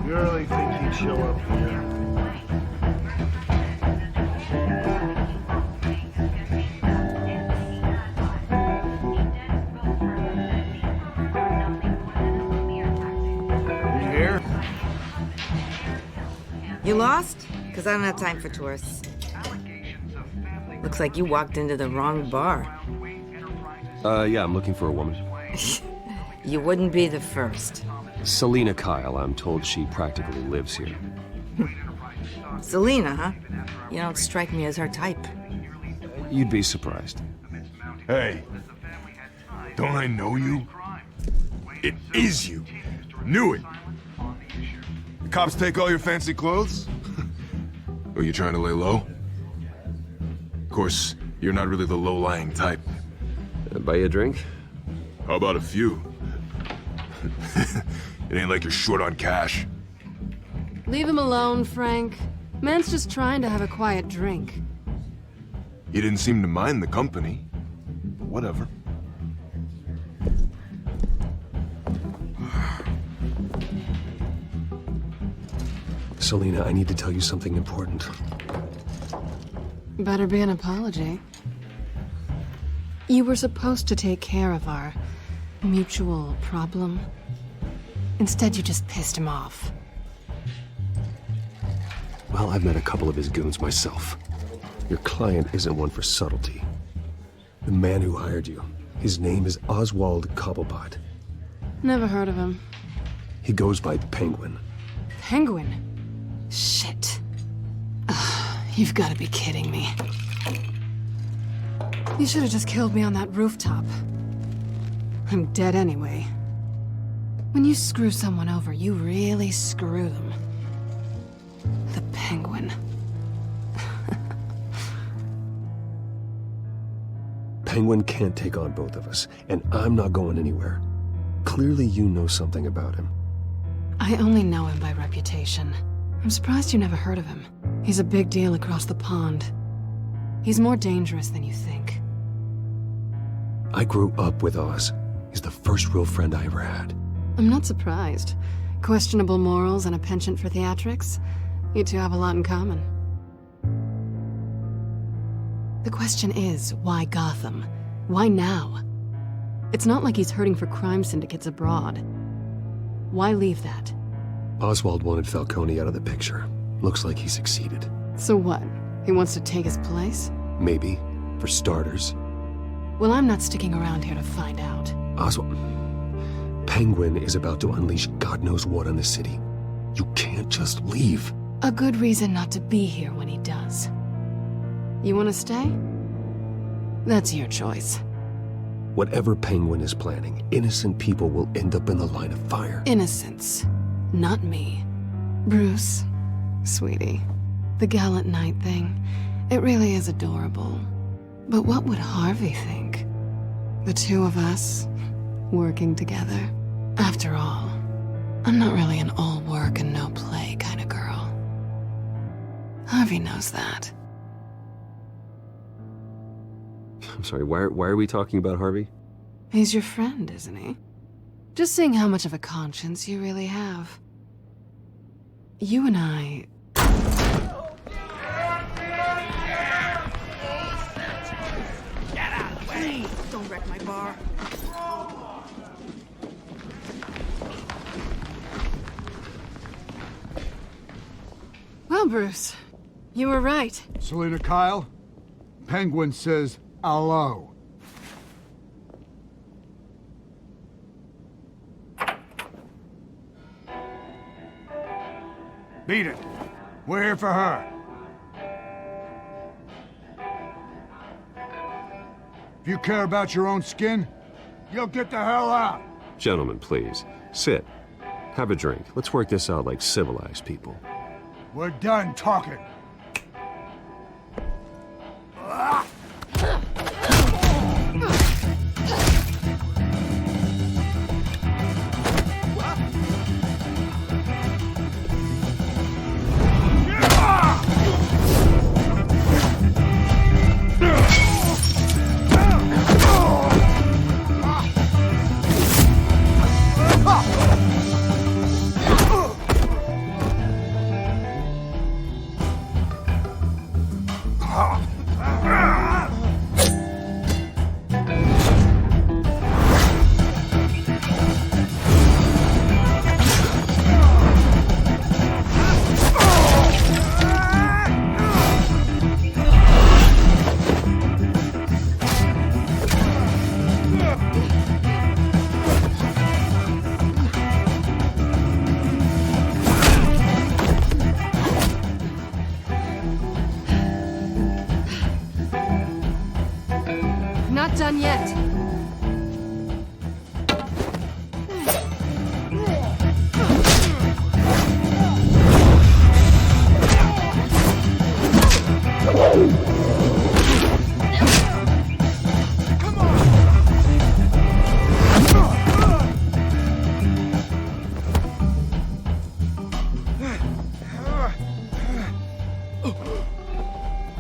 You really think he'd show up here? You here? You lost? Because I don't have time for tourists. Looks like you walked into the wrong bar. Yeah, I'm looking for a woman. You wouldn't be the first. Selina Kyle, I'm told she practically lives here. Selina, huh? You don't strike me as her type. You'd be surprised. Hey, don't I know you? It is you. Knew it. The cops take all your fancy clothes? Or you trying to lay low? Of course, you're not really the low-lying type. Buy you a drink? How about a few? It ain't like you're short on cash. Leave him alone, Frank. Man's just trying to have a quiet drink. He didn't seem to mind the company. Whatever. Selina, I need to tell you something important. Better be an apology. You were supposed to take care of our mutual problem. Instead, you just pissed him off. Well, I've met a couple of his goons myself. Your client isn't one for subtlety. The man who hired you, his name is Oswald Cobblepot. Never heard of him. He goes by Penguin. Penguin? Shit. Ugh, you've got to be kidding me. You should have just killed me on that rooftop. I'm dead anyway. When you screw someone over, you really screw them. The Penguin. Penguin can't take on both of us, and I'm not going anywhere. Clearly you know something about him. I only know him by reputation. I'm surprised you never heard of him. He's a big deal across the pond. He's more dangerous than you think. I grew up with Oz. He's the first real friend I ever had. I'm not surprised. Questionable morals and a penchant for theatrics. You two have a lot in common. The question is, why Gotham? Why now? It's not like he's hurting for crime syndicates abroad. Why leave that? Oswald wanted Falcone out of the picture. Looks like he succeeded. So what? He wants to take his place? Maybe, for starters. Well, I'm not sticking around here to find out. Oswald... Penguin is about to unleash God knows what on the city. You can't just leave. A good reason not to be here when he does. You want to stay? That's your choice. Whatever Penguin is planning, innocent people will end up in the line of fire. Innocence. Not me. Bruce, sweetie, the gallant knight thing, it really is adorable. But what would Harvey think? The two of us, working together. After all, I'm not really an all work and no play kind of girl. Harvey knows that. I'm sorry, why are we talking about Harvey? He's your friend, isn't he? Just seeing how much of a conscience you really have. You and I... Get out of the way! Please, don't wreck my bar. Well, Bruce, you were right. Selina Kyle? Penguin says hello. Beat it. We're here for her. If you care about your own skin, you'll get the hell out. Gentlemen, please. Sit. Have a drink. Let's work this out like civilized people. We're done talking. Not done yet.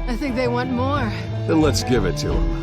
I think they want more. Then let's give it to him.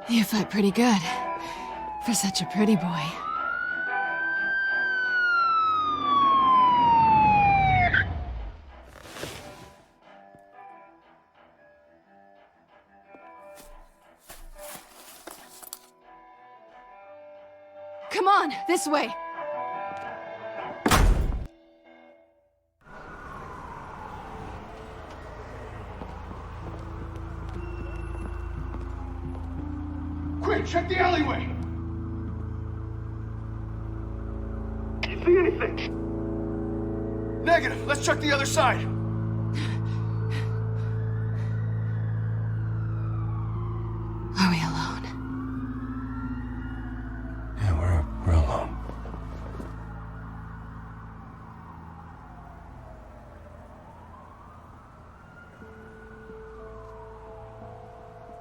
You fight pretty good. For such a pretty boy. Come on, this way. Quick, check the alleyway! Can you see anything? Negative. Let's check the other side. Are we alone? Yeah, we're alone.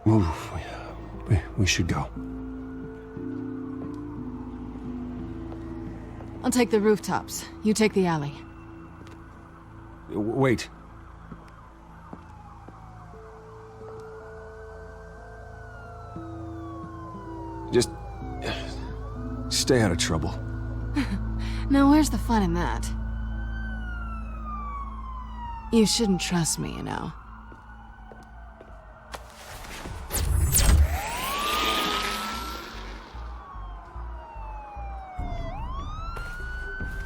Move. We should go. I'll take the rooftops. You take the alley. Wait. Just stay out of trouble. Now where's the fun in that? You shouldn't trust me, you know.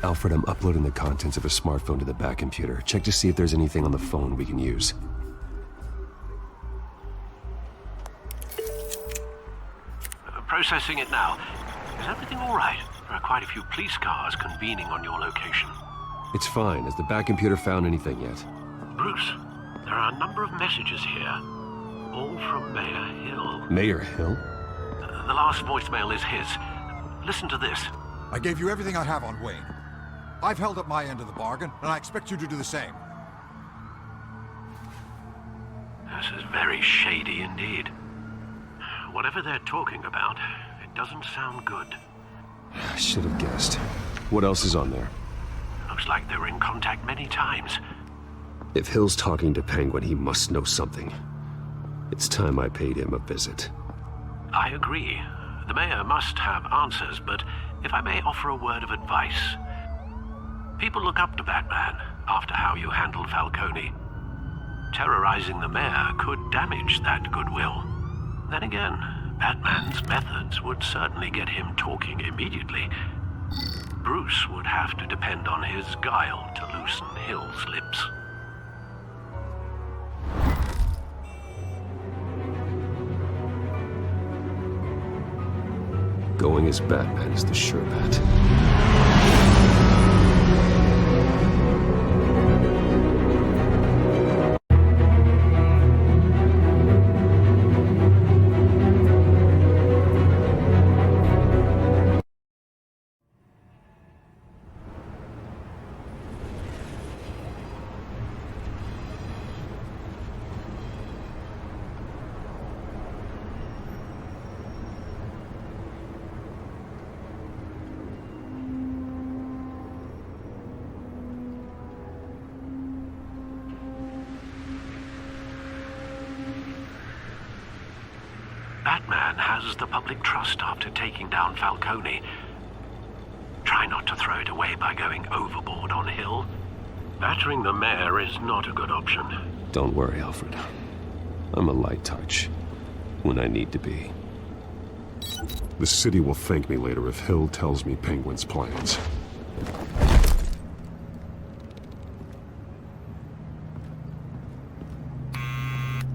Alfred, I'm uploading the contents of a smartphone to the back computer. Check to see if there's anything on the phone we can use. Processing it now. Is everything all right? There are quite a few police cars convening on your location. It's fine. Has the back computer found anything yet? Bruce, there are a number of messages here. All from Mayor Hill. Mayor Hill? The last voicemail is his. Listen to this. I gave you everything I have on Wayne. I've held up my end of the bargain, and I expect you to do the same. This is very shady indeed. Whatever they're talking about, it doesn't sound good. I should have guessed. What else is on there? Looks like they were in contact many times. If Hill's talking to Penguin, he must know something. It's time I paid him a visit. I agree. The mayor must have answers, but if I may offer a word of advice. People look up to Batman after how you handled Falcone. Terrorizing the mayor could damage that goodwill. Then again, Batman's methods would certainly get him talking immediately. Bruce would have to depend on his guile to loosen Hill's lips. Going as Batman is the sure bet. Batman has the public trust after taking down Falcone. Try not to throw it away by going overboard on Hill. Battering the mayor is not a good option. Don't worry, Alfred. I'm a light touch when I need to be. The city will thank me later if Hill tells me Penguin's plans.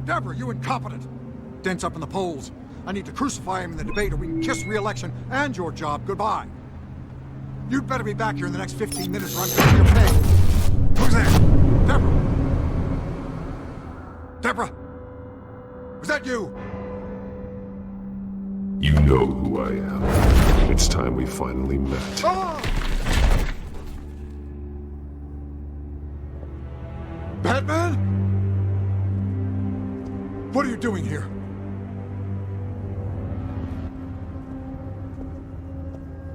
Deborah, you incompetent! Dent's up in the polls. I need to crucify him in the debate or we can kiss re-election and your job goodbye. You'd better be back here in the next 15 minutes or I'm cutting your pay. Who's there? Deborah! Deborah! Was that you? You know who I am. It's time we finally met. Ah! Batman? What are you doing here?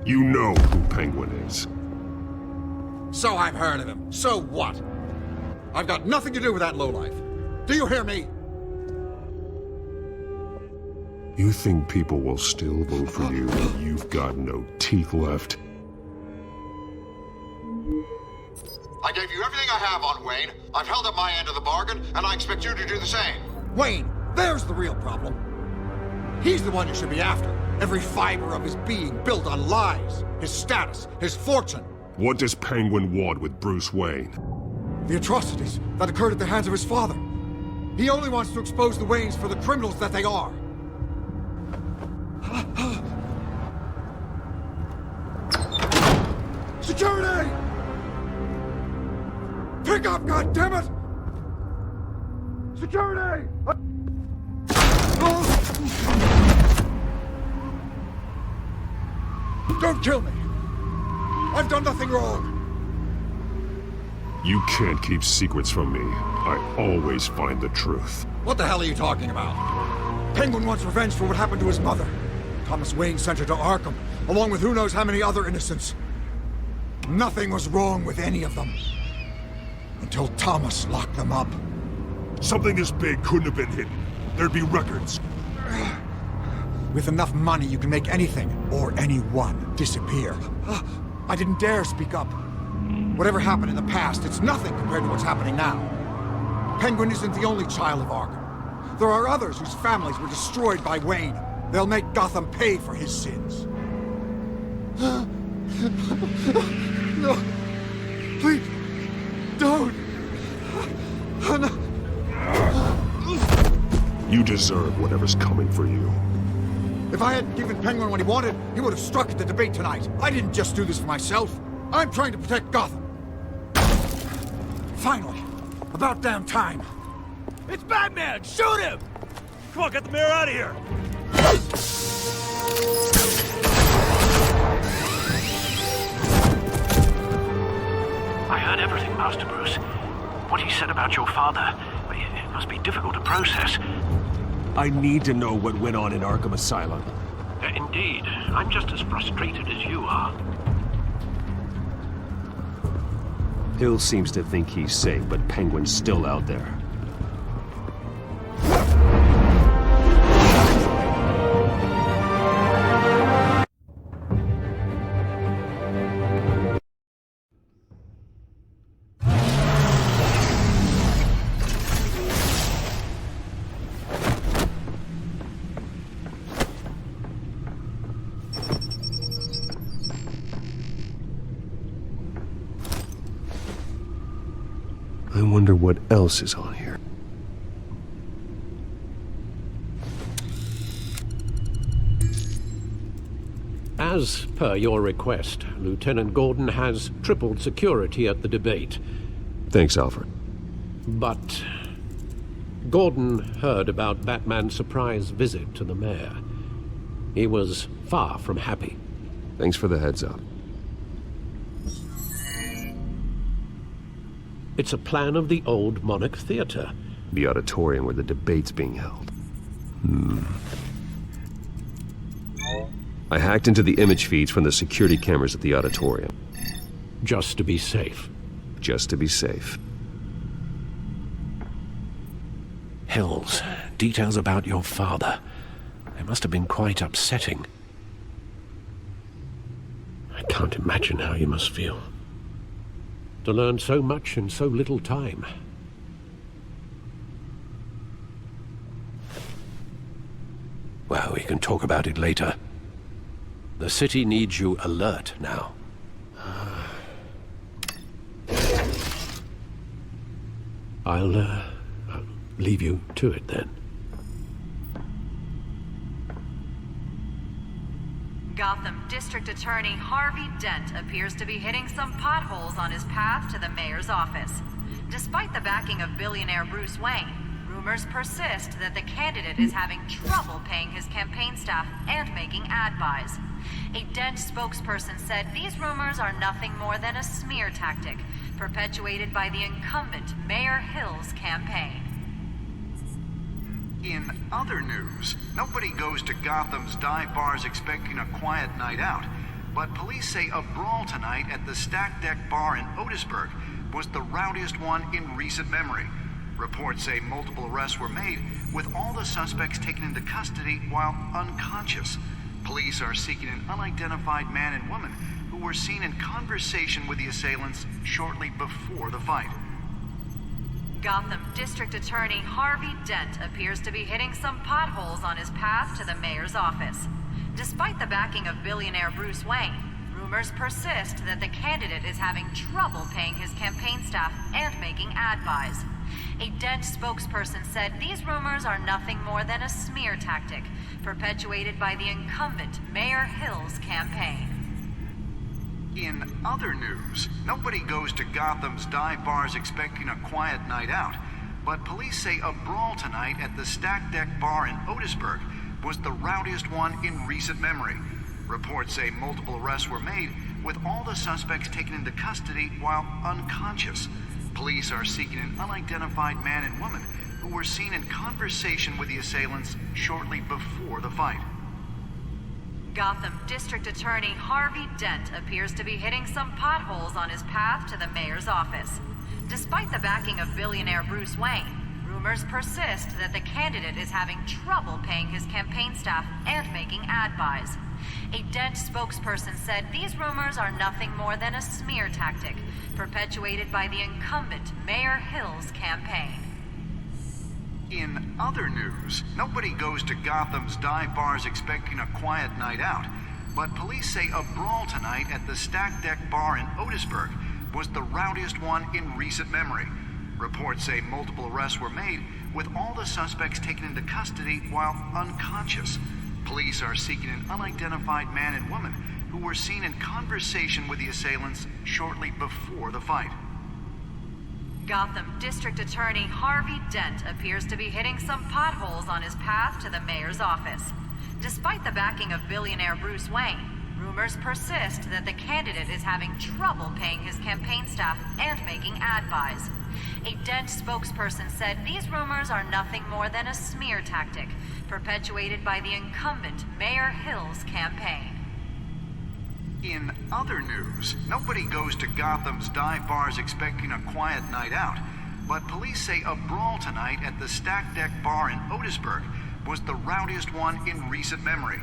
You know who Penguin is. So I've heard of him. So what? I've got nothing to do with that lowlife. Do you hear me? You think people will still vote for you when you've got no teeth left? I gave you everything I have on Wayne. I've held up my end of the bargain, and I expect you to do the same. Wayne, there's the real problem. He's the one you should be after. Every fiber of his being built on lies. His status, his fortune. What does Penguin want with Bruce Wayne? The atrocities that occurred at the hands of his father. He only wants to expose the Waynes for the criminals that they are. Security! Pick up, goddammit! Security! Don't kill me! I've done nothing wrong! You can't keep secrets from me. I always find the truth. What the hell are you talking about? Penguin wants revenge for what happened to his mother. Thomas Wayne sent her to Arkham, along with who knows how many other innocents. Nothing was wrong with any of them. Until Thomas locked them up. Something this big couldn't have been hidden. There'd be records. With enough money, you can make anything, or anyone, disappear. I didn't dare speak up. Whatever happened in the past, it's nothing compared to what's happening now. Penguin isn't the only child of Arkham. There are others whose families were destroyed by Wayne. They'll make Gotham pay for his sins. No. Please. Don't. No. You deserve whatever's coming for you. If I hadn't given Penguin what he wanted, he would have struck at the debate tonight. I didn't just do this for myself. I'm trying to protect Gotham. Finally. About damn time. It's Batman! Shoot him! Come on, get the mayor out of here! I heard everything, Master Bruce. What he said about your father, it must be difficult to process. I need to know what went on in Arkham Asylum. Indeed. I'm just as frustrated as you are. Hill seems to think he's safe, but Penguin's still out there. wonder what else is on here. As per your request, Lieutenant Gordon has tripled security at the debate. Thanks, Alfred. But Gordon heard about Batman's surprise visit to the mayor. He was far from happy. Thanks for the heads up. It's a plan of the old Monarch Theater. The auditorium where the debate's being held. I hacked into the image feeds from the security cameras at the auditorium. Just to be safe. Just to be safe. Hills, details about your father. They must have been quite upsetting. I can't imagine how you must feel. To learn so much in so little time. Well, we can talk about it later. The city needs you alert now. I'll leave you to it then. Gotham District Attorney Harvey Dent appears to be hitting some potholes on his path to the mayor's office. Despite the backing of billionaire Bruce Wayne, rumors persist that the candidate is having trouble paying his campaign staff and making ad buys. A Dent spokesperson said these rumors are nothing more than a smear tactic, perpetuated by the incumbent Mayor Hill's campaign. In other news, nobody goes to Gotham's dive bars expecting a quiet night out, but police say a brawl tonight at the Stack Deck Bar in Otisburg was the rowdiest one in recent memory. Reports say multiple arrests were made, with all the suspects taken into custody while unconscious. Police are seeking an unidentified man and woman who were seen in conversation with the assailants shortly before the fight. Gotham District Attorney Harvey Dent appears to be hitting some potholes on his path to the mayor's office. Despite the backing of billionaire Bruce Wayne, rumors persist that the candidate is having trouble paying his campaign staff and making ad buys. A Dent spokesperson said these rumors are nothing more than a smear tactic, perpetuated by the incumbent Mayor Hill's campaign. In other news, nobody goes to Gotham's dive bars expecting a quiet night out, but police say a brawl tonight at the Stack Deck Bar in Otisburg was the rowdiest one in recent memory. Reports say multiple arrests were made, with all the suspects taken into custody while unconscious. Police are seeking an unidentified man and woman who were seen in conversation with the assailants shortly before the fight. Gotham District Attorney Harvey Dent appears to be hitting some potholes on his path to the mayor's office. Despite the backing of billionaire Bruce Wayne, rumors persist that the candidate is having trouble paying his campaign staff and making ad buys. A Dent spokesperson said these rumors are nothing more than a smear tactic, perpetuated by the incumbent Mayor Hill's campaign. In other news, nobody goes to Gotham's dive bars expecting a quiet night out, but police say a brawl tonight at the Stack Deck Bar in Otisburg was the rowdiest one in recent memory. Reports say multiple arrests were made, with all the suspects taken into custody while unconscious. Police are seeking an unidentified man and woman who were seen in conversation with the assailants shortly before the fight. Gotham District Attorney Harvey Dent appears to be hitting some potholes on his path to the mayor's office. Despite the backing of billionaire Bruce Wayne, rumors persist that the candidate is having trouble paying his campaign staff and making ad buys. A Dent spokesperson said these rumors are nothing more than a smear tactic, perpetuated by the incumbent Mayor Hill's campaign. In other news, nobody goes to Gotham's dive bars expecting a quiet night out, but police say a brawl tonight at the Stack Deck Bar in Otisburg was the rowdiest one in recent memory.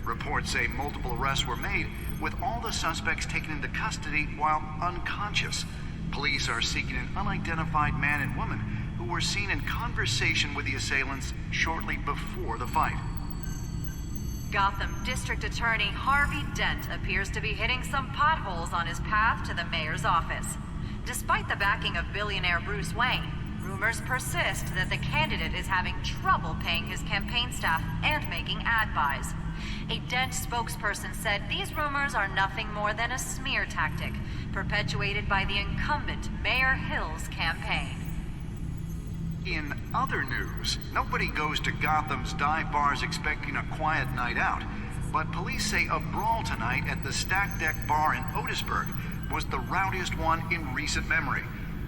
Reports say multiple arrests were made, with all the suspects taken into custody while unconscious. Police are seeking an unidentified man and woman who were seen in conversation with the assailants shortly before the fight. Gotham District Attorney Harvey Dent appears to be hitting some potholes on his path to the mayor's office. Despite the backing of billionaire Bruce Wayne, rumors persist that the candidate is having trouble paying his campaign staff and making ad buys. A Dent spokesperson said these rumors are nothing more than a smear tactic perpetuated by the incumbent Mayor Hill's campaign. In other news, nobody goes to Gotham's dive bars expecting a quiet night out, but police say a brawl tonight at the Stack Deck Bar in Otisburg was the rowdiest one in recent memory.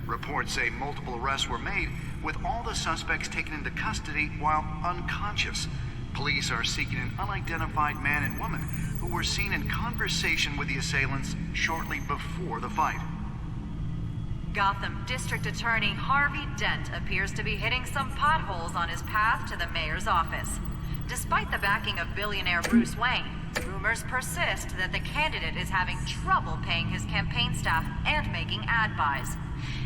Reports say multiple arrests were made, with all the suspects taken into custody while unconscious. Police are seeking an unidentified man and woman who were seen in conversation with the assailants shortly before the fight. Gotham District Attorney Harvey Dent appears to be hitting some potholes on his path to the mayor's office. Despite the backing of billionaire Bruce Wayne, rumors persist that the candidate is having trouble paying his campaign staff and making ad buys.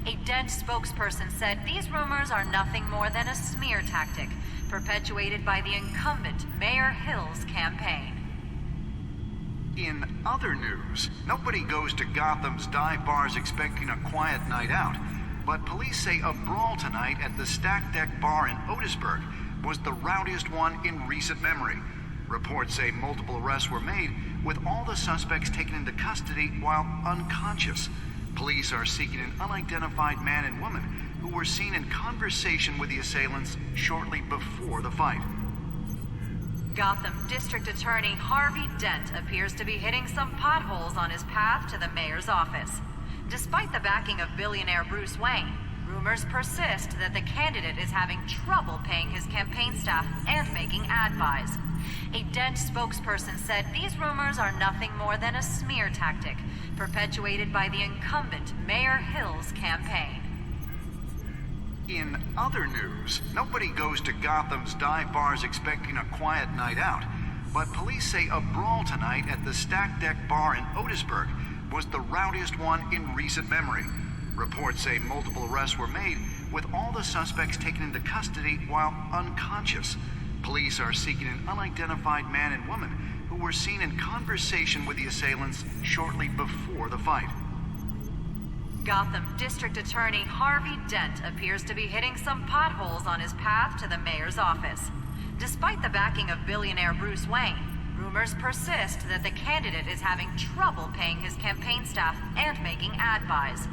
A Dent spokesperson said these rumors are nothing more than a smear tactic perpetuated by the incumbent Mayor Hill's campaign. In other news, nobody goes to Gotham's dive bars expecting a quiet night out, but police say a brawl tonight at the Stack Deck Bar in Otisburg was the rowdiest one in recent memory. Reports say multiple arrests were made, with all the suspects taken into custody while unconscious. Police are seeking an unidentified man and woman who were seen in conversation with the assailants shortly before the fight. Gotham District Attorney Harvey Dent appears to be hitting some potholes on his path to the mayor's office. Despite the backing of billionaire Bruce Wayne, rumors persist that the candidate is having trouble paying his campaign staff and making ad buys. A Dent spokesperson said these rumors are nothing more than a smear tactic perpetuated by the incumbent Mayor Hill's campaign. In other news, nobody goes to Gotham's dive bars expecting a quiet night out, but police say a brawl tonight at the Stack Deck Bar in Otisburg was the rowdiest one in recent memory. Reports say multiple arrests were made, with all the suspects taken into custody while unconscious. Police are seeking an unidentified man and woman who were seen in conversation with the assailants shortly before the fight. Gotham District Attorney Harvey Dent appears to be hitting some potholes on his path to the mayor's office. Despite the backing of billionaire Bruce Wayne, rumors persist that the candidate is having trouble paying his campaign staff and making ad buys.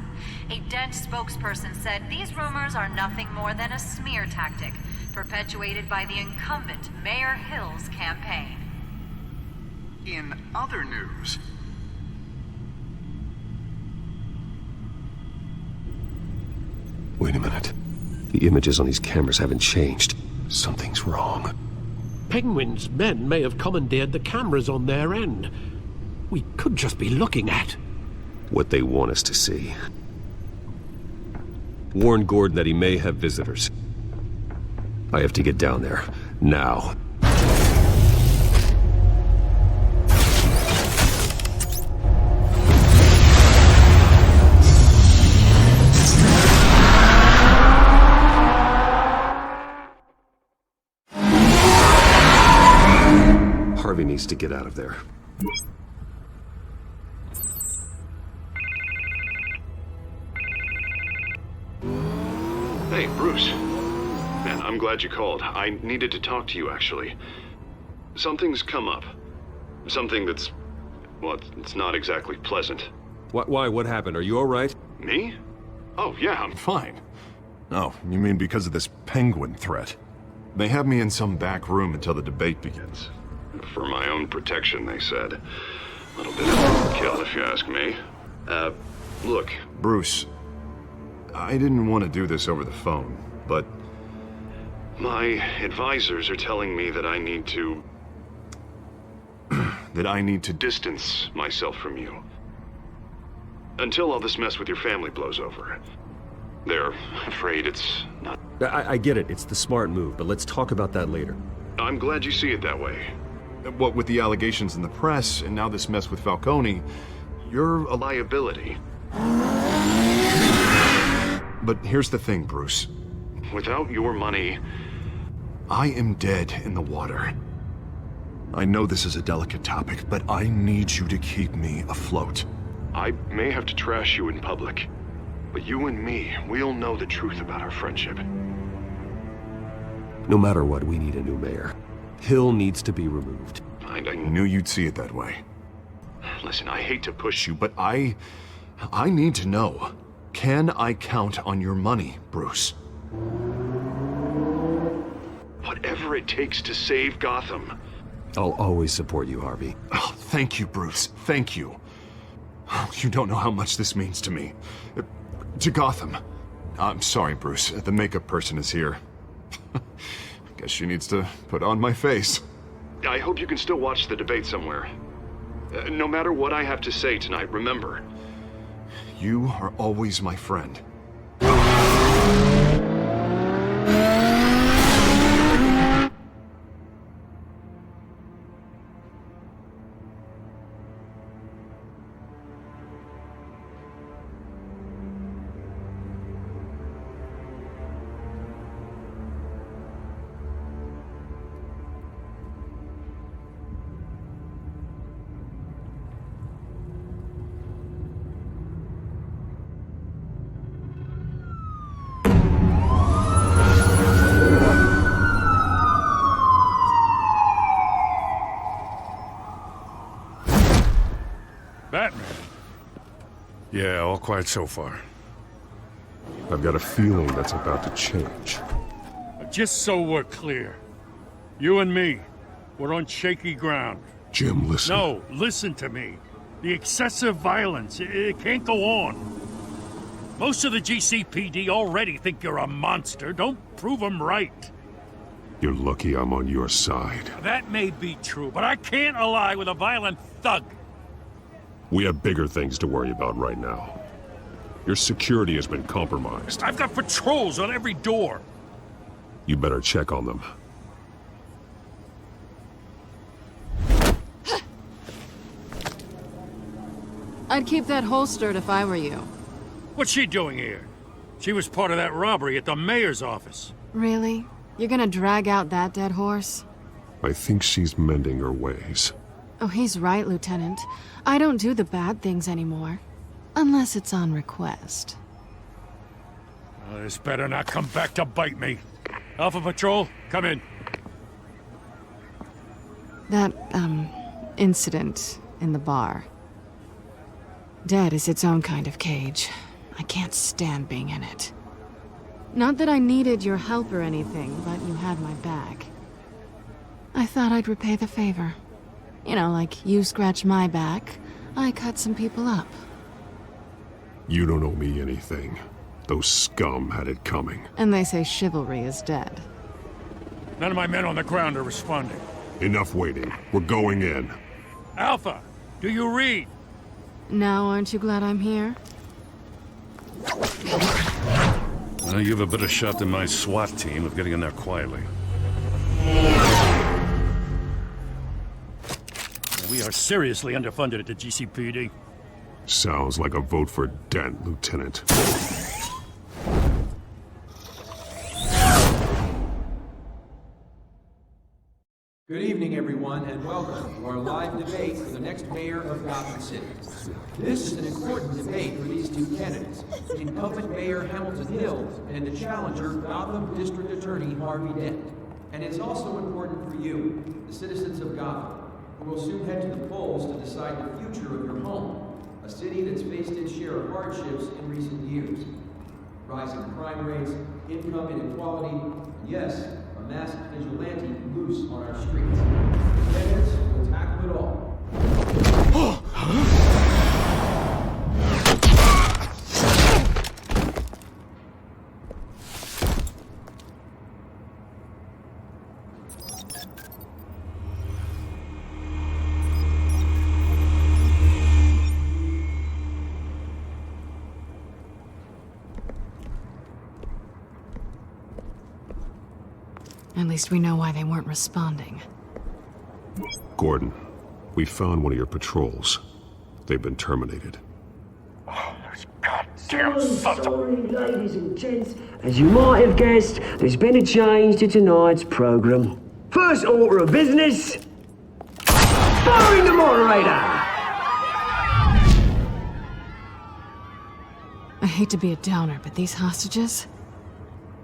A Dent spokesperson said these rumors are nothing more than a smear tactic perpetuated by the incumbent Mayor Hill's campaign. In other news, Wait a minute. The images on these cameras haven't changed. Something's wrong. Penguin's men may have commandeered the cameras on their end. We could just be looking at What they want us to see. Warn Gordon that he may have visitors. I have to get down there. Now. Harvey needs to get out of there. Hey, Bruce. Man, I'm glad you called. I needed to talk to you, actually. Something's come up. Something that's... well, it's not exactly pleasant. Why? What happened? Are you all right? Me? Oh, yeah, I'm fine. Oh, you mean because of this penguin threat? They have me in some back room until the debate begins. For my own protection, they said. A little bit of overkill, if you ask me. Look. Bruce, I didn't want to do this over the phone, but... my advisors are telling me that I need to... that I need to distance myself from you. Until all this mess with your family blows over. They're afraid it's not... I get it. It's the smart move, but let's talk about that later. I'm glad you see it that way. What with the allegations in the press, and now this mess with Falcone, you're a liability. But here's the thing, Bruce. Without your money... I am dead in the water. I know this is a delicate topic, but I need you to keep me afloat. I may have to trash you in public. But you and me, we'll know the truth about our friendship. No matter what, we need a new mayor. Hill needs to be removed. I knew you'd see it that way. Listen, I hate to push you, but I need to know. Can I count on your money, Bruce? Whatever it takes to save Gotham. I'll always support you, Harvey. Oh, thank you, Bruce. Thank you. Oh, you don't know how much this means to me. To Gotham. I'm sorry, Bruce. The makeup person is here. Guess she needs to put on my face. I hope you can still watch the debate somewhere. No matter what I have to say tonight, remember, you are always my friend. Batman. Yeah, all quiet so far. I've got a feeling that's about to change. Just so we're clear, you and me, we're on shaky ground. Jim, listen. No, listen to me. The excessive violence, it can't go on. Most of the GCPD already think you're a monster. Don't prove them right. You're lucky I'm on your side. That may be true, but I can't ally with a violent thug. We have bigger things to worry about right now. Your security has been compromised. I've got patrols on every door. You better check on them. I'd keep that holstered if I were you. What's she doing here? She was part of that robbery at the mayor's office. Really? You're gonna drag out that dead horse? I think she's mending her ways. Oh, he's right, Lieutenant. I don't do the bad things anymore. Unless it's on request. This better not come back to bite me. Alpha Patrol, come in. That, incident in the bar. Dead is its own kind of cage. I can't stand being in it. Not that I needed your help or anything, but you had my back. I thought I'd repay the favor. You know, like you scratch my back, I cut some people up. You don't owe me anything. Those scum had it coming. And they say chivalry is dead. None of my men on the ground are responding. Enough waiting. We're going in. Alpha, do you read? Now aren't you glad I'm here? Well, you have a better shot than my SWAT team of getting in there quietly. We are seriously underfunded at the GCPD. Sounds like a vote for Dent, Lieutenant. Good evening, everyone, and welcome to our live debate for the next mayor of Gotham City. This is an important debate for these two candidates, incumbent Mayor Hamilton Hill and the challenger, Gotham District Attorney Harvey Dent. And it's also important for you, the citizens of Gotham, who will soon head to the polls to decide the future of your home, a city that's faced its share of hardships in recent years. Rising crime rates, income inequality, and yes, a masked vigilante loose on our streets. Candidates will tackle it all. At least we know why they weren't responding. Gordon, we found one of your patrols. They've been terminated. Oh, those goddamn sons of... Sorry, ladies and gents. As you might have guessed, there's been a change to tonight's program. First order of business, firing the moderator! I hate to be a downer, but these hostages,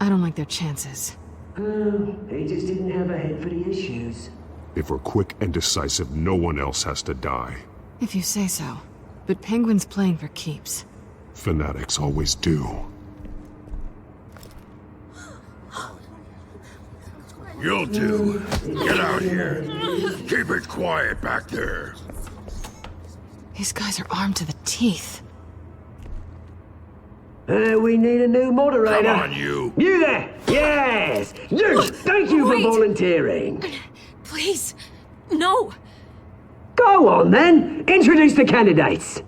I don't like their chances. He just didn't have a head for the issues. If we're quick and decisive, no one else has to die. If you say so. But Penguin's playing for keeps. Fanatics always do. You'll do. Get out here. Keep it quiet back there. These guys are armed to the teeth. We need a new moderator. Come on, you. You there! Yes! You! Thank you Wait. for volunteering. Please, no! Go on then! Introduce the candidates.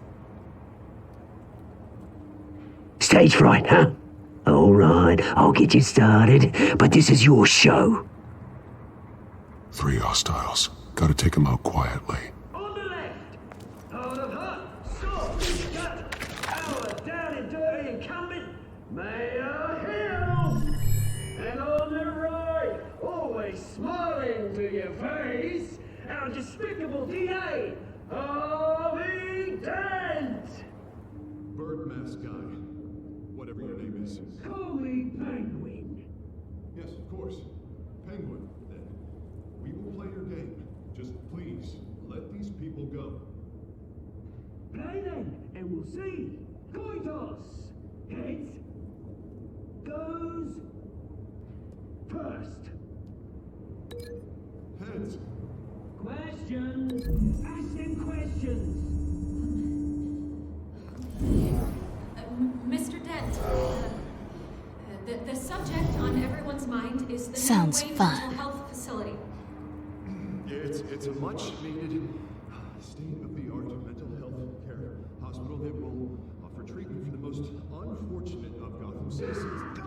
Stage fright, huh? Alright, I'll get you started, but this is your show. 3 hostiles. Gotta take them out quietly. On the left! Hold of hut! Stop! Gut! Our down and dirty incumbent, Mayor Hill! And on the right, always smiling to your face, our despicable DA, Harvey Dent! Bird mask guy. Whatever your name is. Call me Penguin. Yes, of course. Penguin, then. We will play your game. Just please, let these people go. Play then, and we'll see. Coin toss. Heads goes first. Heads. Questions. Ask them questions. Mr. Dent, the subject on everyone's mind is the Sounds new Wayne fun. mental health facility. Yeah, it's a much needed state-of-the-art mental health care hospital that will offer treatment for the most unfortunate of Gotham citizens.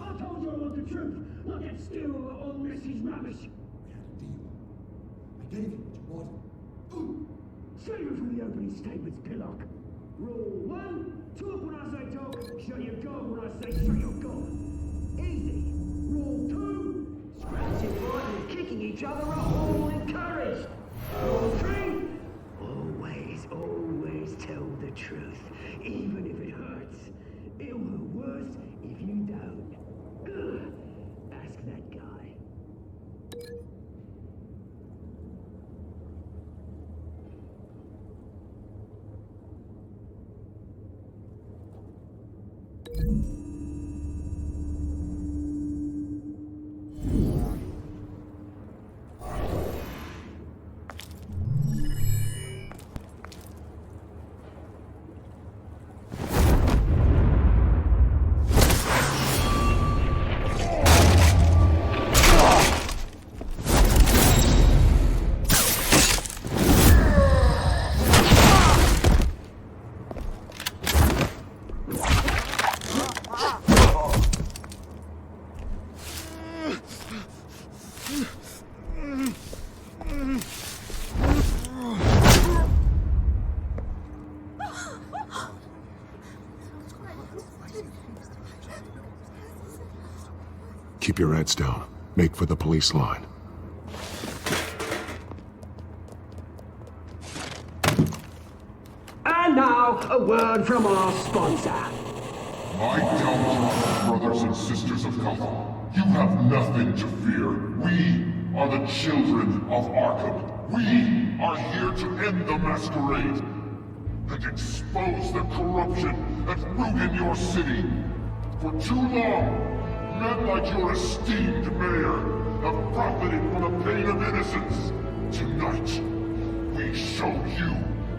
I told you I want the truth, not get still on Mrs. Rubbish. I gave you what you wanted. Save it from the opening statements, Pillock. Rule 1, talk when I say talk, shut your gob when I say shut your gob. Easy. Rule 2, scratching, fighting, and kicking each other are all encouraged. Rule 3, always tell the truth, even if it hurts. It'll hurt worse if you don't. Ugh. Ask that guy. Keep your heads down. Make for the police line. And now, a word from our sponsor. My downtrodden brothers and sisters of Gotham, you have nothing to fear. We are the children of Arkham. We are here to end the masquerade and expose the corruption that ruined your city. For too long, men like your esteemed mayor have profited from the pain of innocence. Tonight, we show you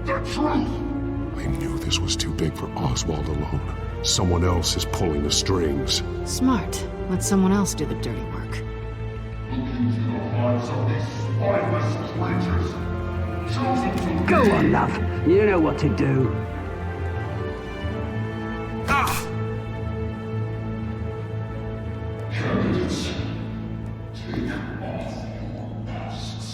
the truth. I knew this was too big for Oswald alone. Someone else is pulling the strings. Smart. Let someone else do the dirty work. Look into the hearts of these spineless creatures. Chosen to Go lead. on, love. You know what to do. Candidates, take off your masks.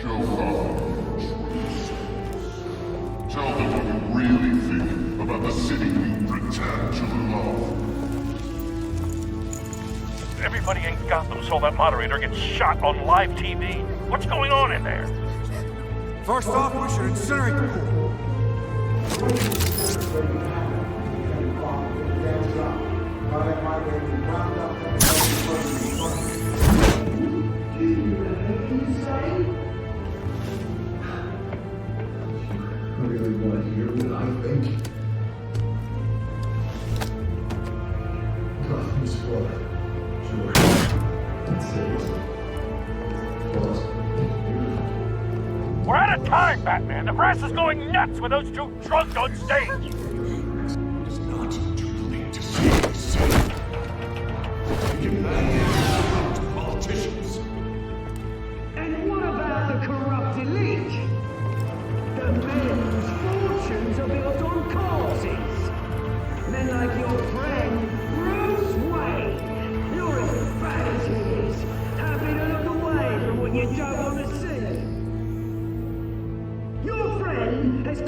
Show Gotham your truth. Tell them what you really think about the city you pretend to love. Everybody in Gotham saw that moderator get shot on live TV. What's going on in there? First off, we should incinerate the pool. Everyone hear what I think? Gotham's blood. Sure. That's it. We're out of time, Batman. The press is going nuts with those two drunks on stage. It's not too late to save the city. Give that hand to politicians. And what about the corrupt elite? The men whose fortunes are built on causes. Men like your friend, Bruce Wayne. You're as bad as he is. Happy to look away from what you don't want to see. Your friend has...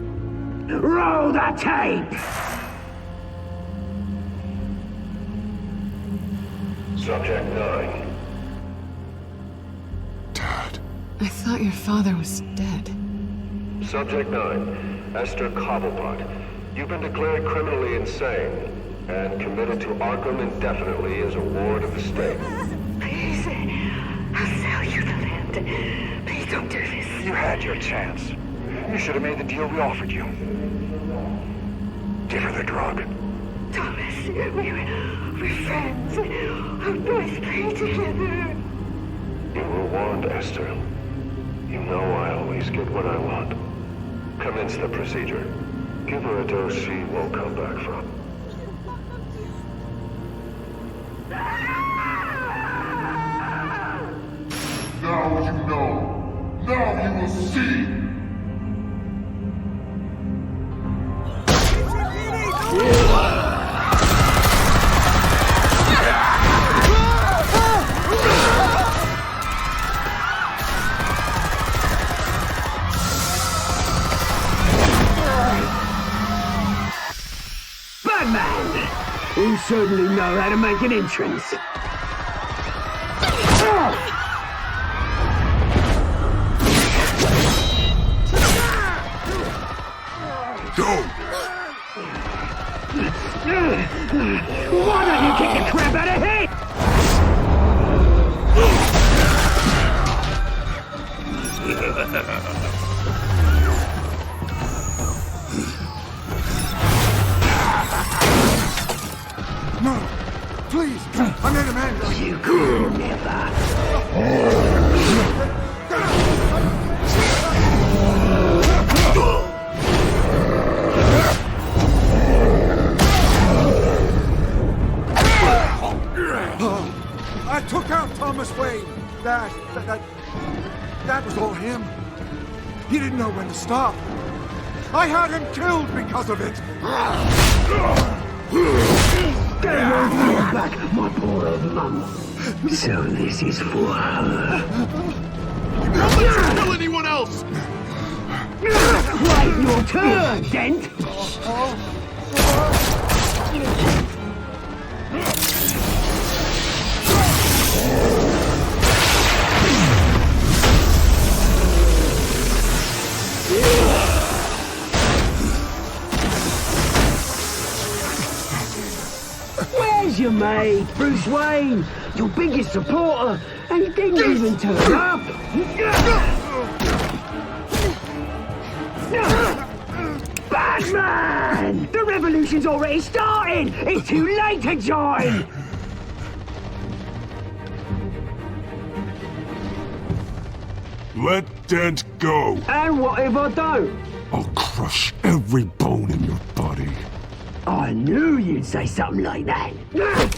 Roll the tape! Subject 9. I thought your father was dead. Subject 9, Esther Cobblepot. You've been declared criminally insane and committed to Arkham indefinitely as a ward of the state. Please, I'll sell you the land. Please don't do this. You had your chance. You should have made the deal we offered you. Give her the drug. Thomas, we're friends. Our boys play together. You were warned, Esther. You know I always get what I want. Commence the procedure. Give her a dose she won't come back from. Now you know. Now you will see. Batman! You certainly know how to make an entrance. Go! Why don't you kick the crap out of him? No! Please! I made a man! You could never! I took out Thomas Wayne. That was all him. He didn't know when to stop. I had him killed because of it. Get her back, my poor old mum. So this is for her. Don't let her kill anyone else! Right, your turn, Dent! Where's your mate, Bruce Wayne? Your biggest supporter, and he didn't even turn up! Batman! The revolution's already started! It's too late to join! Let Dent go. And what if I don't? I'll crush every bone in your body. I knew you'd say something like that. Yeah!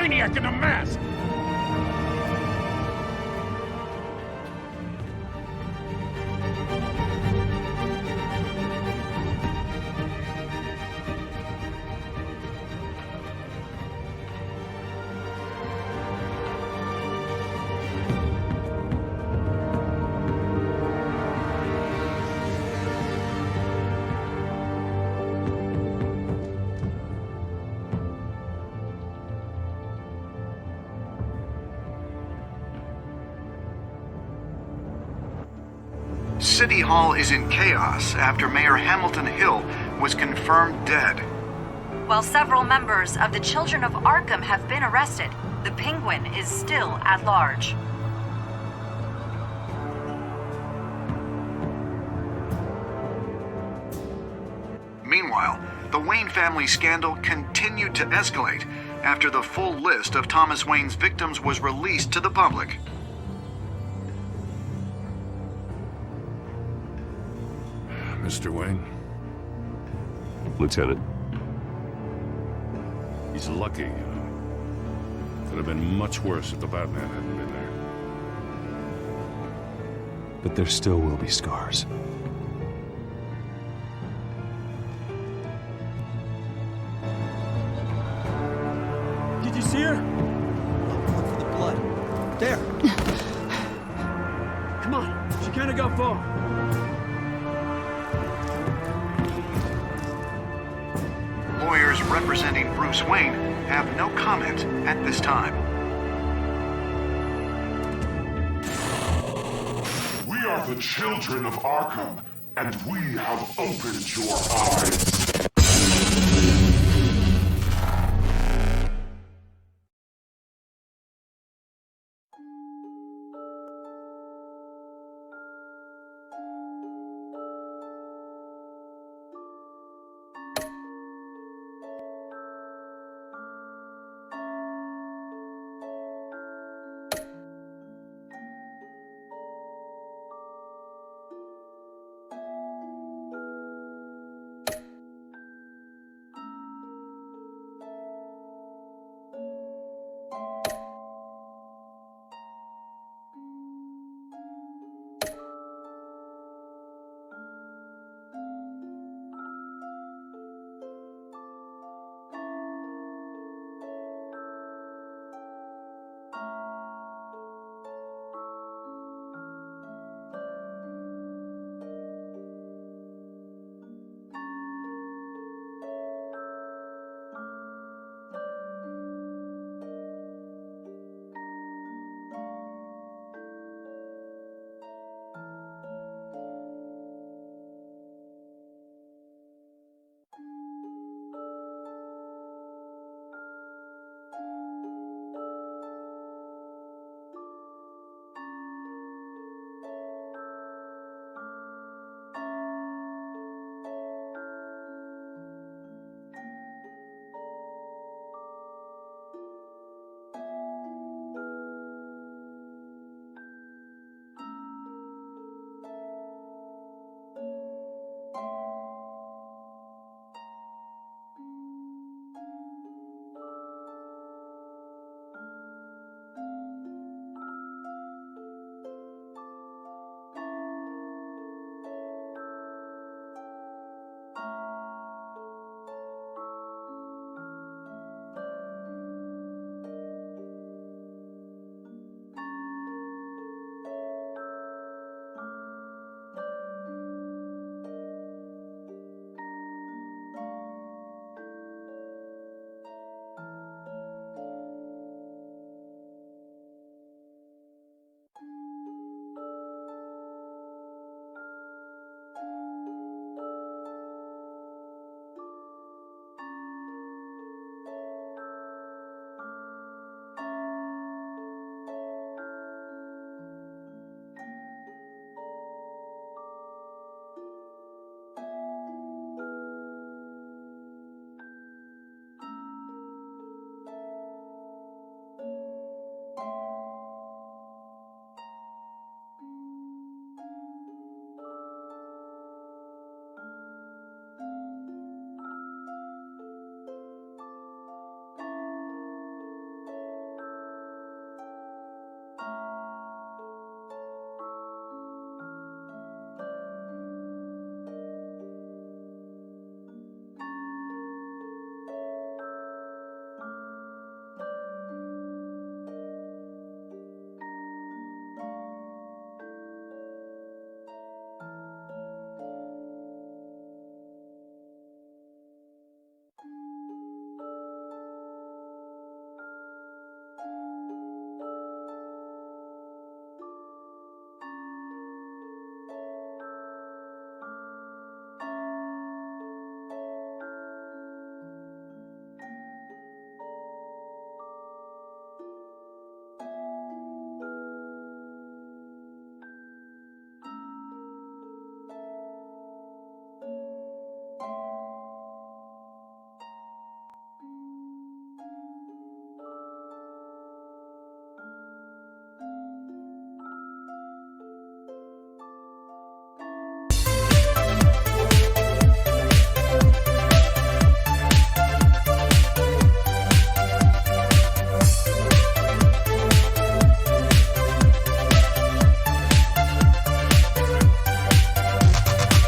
maniac in the mask! City Hall is in chaos after Mayor Hamilton Hill was confirmed dead. While several members of the Children of Arkham have been arrested, the Penguin is still at large. Meanwhile, the Wayne family scandal continued to escalate after the full list of Thomas Wayne's victims was released to the public. Mr. Wayne? Lieutenant. He's lucky, you know. Could have been much worse if the Batman hadn't been there. But there still will be scars. Did you see her? Look for the blood. There. Come on. She can't go far. Lawyers representing Bruce Wayne have no comment at this time. We are the children of Arkham, and we have opened your eyes.